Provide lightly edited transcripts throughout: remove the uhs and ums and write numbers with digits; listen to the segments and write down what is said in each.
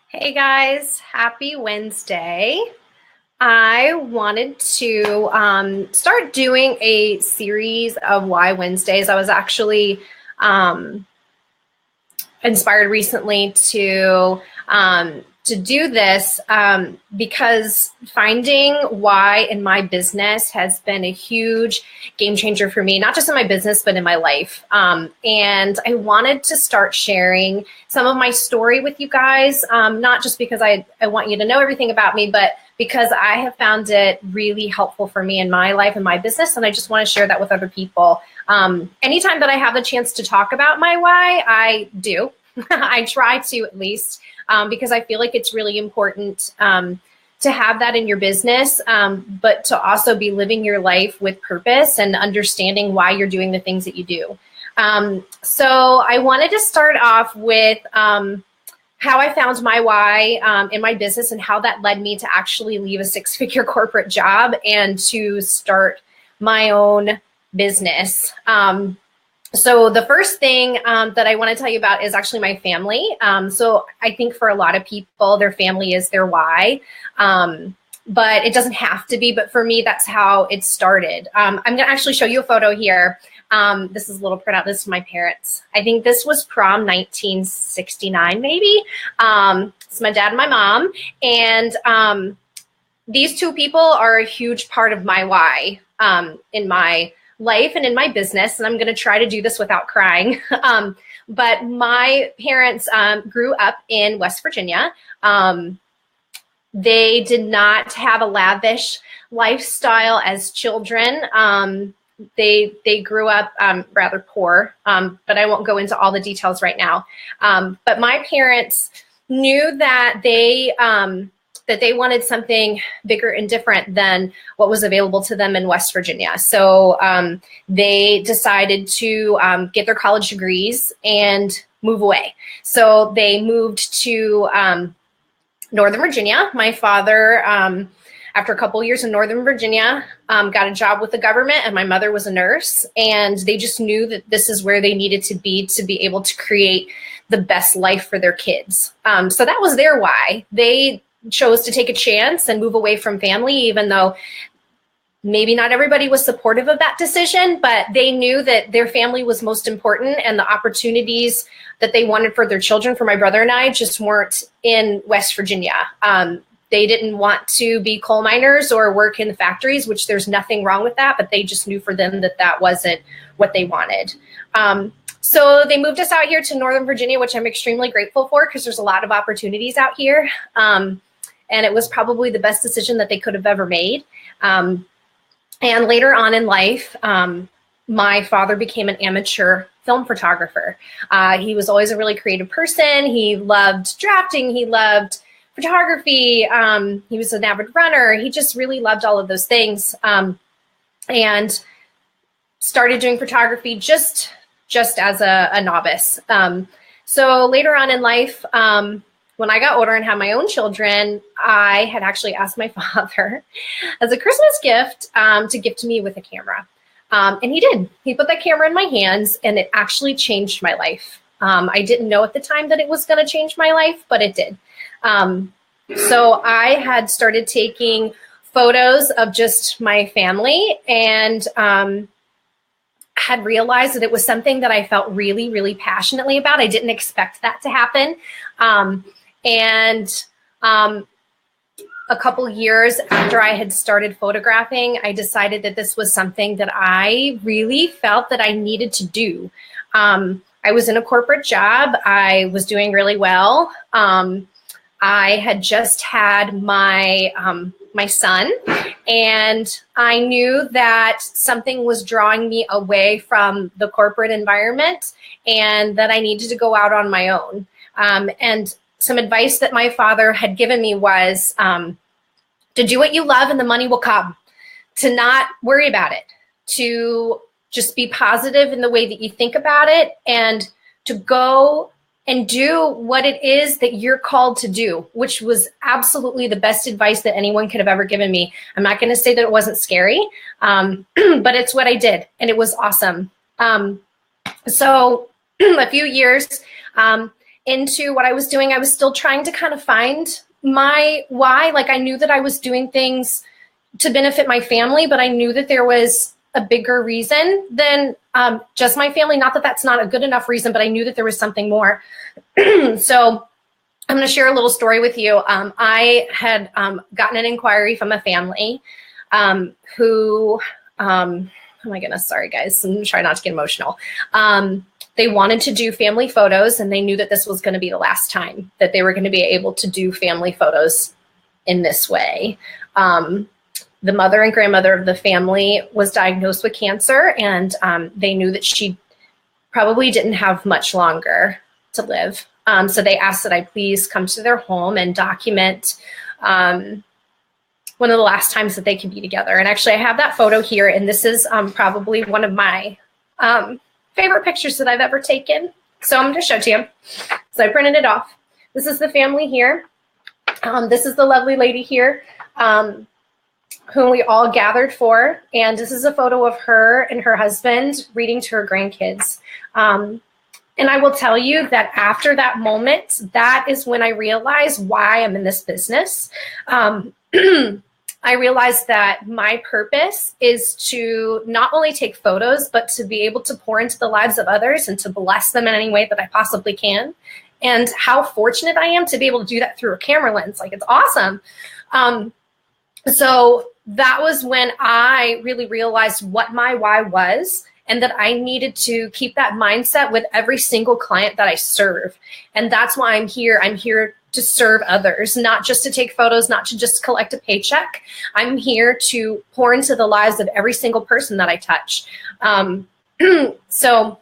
Hey guys, happy Wednesday. I wanted to start doing a series of Why Wednesdays. I was actually um, inspired recently to do this because finding why in my business has been a huge game changer for me, not just in my business, but in my life. And I wanted to start sharing some of my story with you guys, not just because I want you to know everything about me, but because I have found it really helpful for me in my life and my business. And I just want to share that with other people. Anytime that I have the chance to talk about my why, I do. I try to at least, because I feel like it's really important to have that in your business, but to also be living your life with purpose and understanding why you're doing the things that you do. So I wanted to start off with how I found my why in my business and how that led me to actually leave a six-figure corporate job and to start my own business. So the first thing that I want to tell you about is actually my family. So I think for a lot of people, their family is their why, but it doesn't have to be. But for me, that's how it started. I'm going to actually show you a photo here. This is a little printout. This is my parents. I think this was prom 1969, maybe. It's my dad and my mom. And these two people are a huge part of my why in my life and in my business, and I'm going to try to do this without crying. But my parents grew up in West Virginia. They did not have a lavish lifestyle as children. They grew up rather poor, but I won't go into all the details right now. But my parents knew that they wanted something bigger and different than what was available to them in West Virginia. So they decided to get their college degrees and move away. So they moved to Northern Virginia. My father, after a couple of years in Northern Virginia, got a job with the government, and my mother was a nurse. And they just knew that this is where they needed to be able to create the best life for their kids. So that was their why. They chose to take a chance and move away from family, even though maybe not everybody was supportive of that decision, but they knew that their family was most important, and the opportunities that they wanted for their children, for my brother and I, just weren't in West Virginia. They didn't want to be coal miners or work in the factories, which there's nothing wrong with that, but they just knew for them that that wasn't what they wanted. So they moved us out here to Northern Virginia, which I'm extremely grateful for because there's a lot of opportunities out here. And it was probably the best decision that they could have ever made. And later on in life, my father became an amateur film photographer. He was always a really creative person. He loved drafting. He loved photography. He was an avid runner. He just really loved all of those things. And started doing photography just as a novice. So later on in life, when I got older and had my own children, I had actually asked my father as a Christmas gift to gift me with a camera. And he did. He put that camera in my hands, and it actually changed my life. I didn't know at the time that it was going to change my life, but it did. So I had started taking photos of just my family, and had realized that it was something that I felt really, really passionately about. I didn't expect that to happen. And a couple years after I had started photographing, I decided that this was something that I really felt that I needed to do. I was in a corporate job. I was doing really well. I had just had my son, and I knew that something was drawing me away from the corporate environment and that I needed to go out on my own. And some advice that my father had given me was to do what you love and the money will come, to not worry about it, to just be positive in the way that you think about it, and to go and do what it is that you're called to do, which was absolutely the best advice that anyone could have ever given me. I'm not going to say that it wasn't scary, but it's what I did, and it was awesome. So a few years into what I was doing, I was still trying to kind of find my why. Like I knew that I was doing things to benefit my family, but I knew that there was a bigger reason than just my family. Not that that's not a good enough reason, but I knew that there was something more. So I'm going to share a little story with you. I had gotten an inquiry from a family who, oh my goodness, sorry guys, I'm trying not to get emotional. They wanted to do family photos, and they knew that this was going to be the last time that they were going to be able to do family photos in this way. The mother and grandmother of the family was diagnosed with cancer, and they knew that she probably didn't have much longer to live. So they asked that I please come to their home and document one of the last times that they could be together. And actually I have that photo here, and this is probably one of my favorite pictures that I've ever taken. So I'm going to show it to you. So I printed it off. This is the family here. This is the lovely lady here whom we all gathered for. And this is a photo of her and her husband reading to her grandkids. And I will tell you that after that moment, that is when I realized why I'm in this business. I realized that my purpose is to not only take photos, but to be able to pour into the lives of others and to bless them in any way that I possibly can. And how fortunate I am to be able to do that through a camera lens. Like, it's awesome. So that was when I really realized what my why was, and that I needed to keep that mindset with every single client that I serve. And that's why I'm here. I'm here to serve others, not just to take photos, not to just collect a paycheck. I'm here to pour into the lives of every single person that I touch. So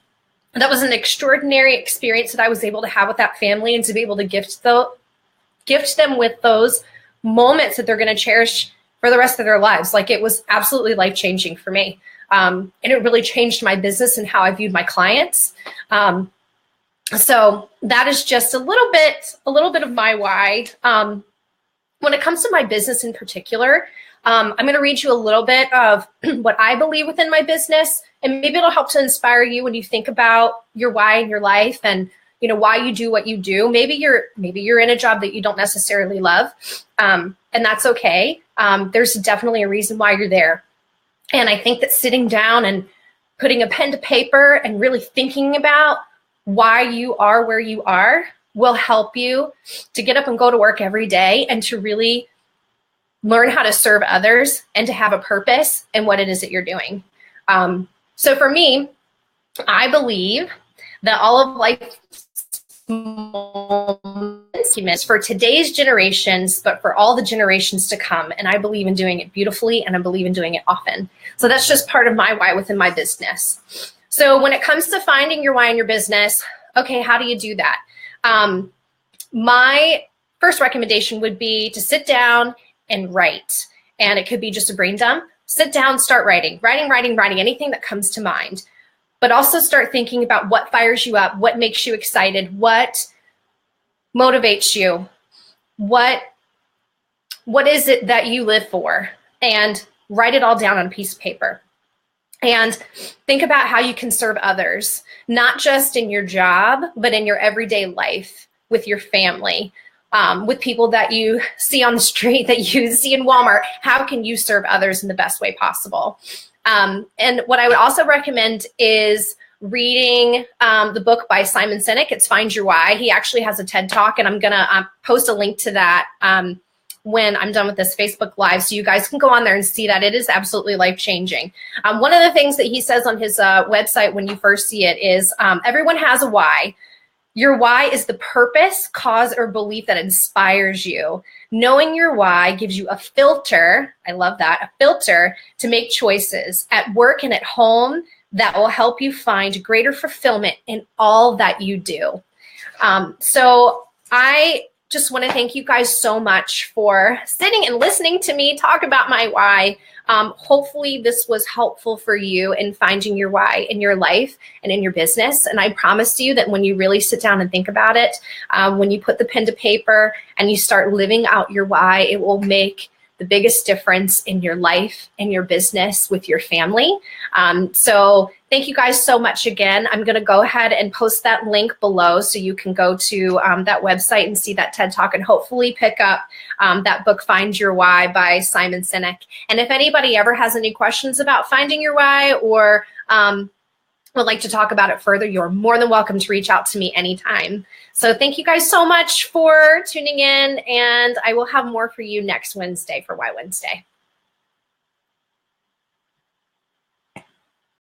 that was an extraordinary experience that I was able to have with that family, and to be able to gift them with those moments that they're going to cherish for the rest of their lives. Like, it was absolutely life-changing for me. And it really changed my business and how I viewed my clients. So that is just a little bit of my why. When it comes to my business in particular, I'm going to read you a little bit of what I believe within my business, and maybe it'll help to inspire you when you think about your why in your life, and why you do what you do. Maybe you're in a job that you don't necessarily love, and that's okay. There's definitely a reason why you're there. And I think that sitting down and putting a pen to paper and really thinking about why you are where you are will help you to get up and go to work every day, and to really learn how to serve others, and to have a purpose in what it is that you're doing. So for me, I believe that all of life's moments for today's generations, but for all the generations to come. And I believe in doing it beautifully, and I believe in doing it often. So that's just part of my why within my business. So when it comes to finding your why in your business, okay, how do you do that? My first recommendation would be to sit down and write. And it could be just a brain dump. Sit down, start writing, anything that comes to mind. But also start thinking about what fires you up, what makes you excited, what motivates you, what is it that you live for, and write it all down on a piece of paper. And think about how you can serve others, not just in your job, but in your everyday life, with your family, with people that you see on the street, that you see in Walmart. How can you serve others in the best way possible? And what I would also recommend is reading the book by Simon Sinek. It's Find Your Why. He actually has a TED Talk, and I'm going to post a link to that when I'm done with this Facebook Live, so you guys can go on there and see that. It is absolutely life-changing. One of the things that he says on his website when you first see it is everyone has a why. Your why is the purpose, cause, or belief that inspires you. Knowing your why gives you a filter, I love that, a filter to make choices at work and at home that will help you find greater fulfillment in all that you do. So I just want to thank you guys so much for sitting and listening to me talk about my why. Hopefully this was helpful for you in finding your why in your life and in your business. And I promise you that when you really sit down and think about it, when you put the pen to paper and you start living out your why, it will make the biggest difference in your life and your business with your family. So thank you guys so much again. I'm going to go ahead and post that link below so you can go to that website and see that TED Talk and hopefully pick up that book, Find Your Why by Simon Sinek. And if anybody ever has any questions about finding your why or would like to talk about it further, you're more than welcome to reach out to me anytime. So thank you guys so much for tuning in, and I will have more for you next Wednesday for Why Wednesday.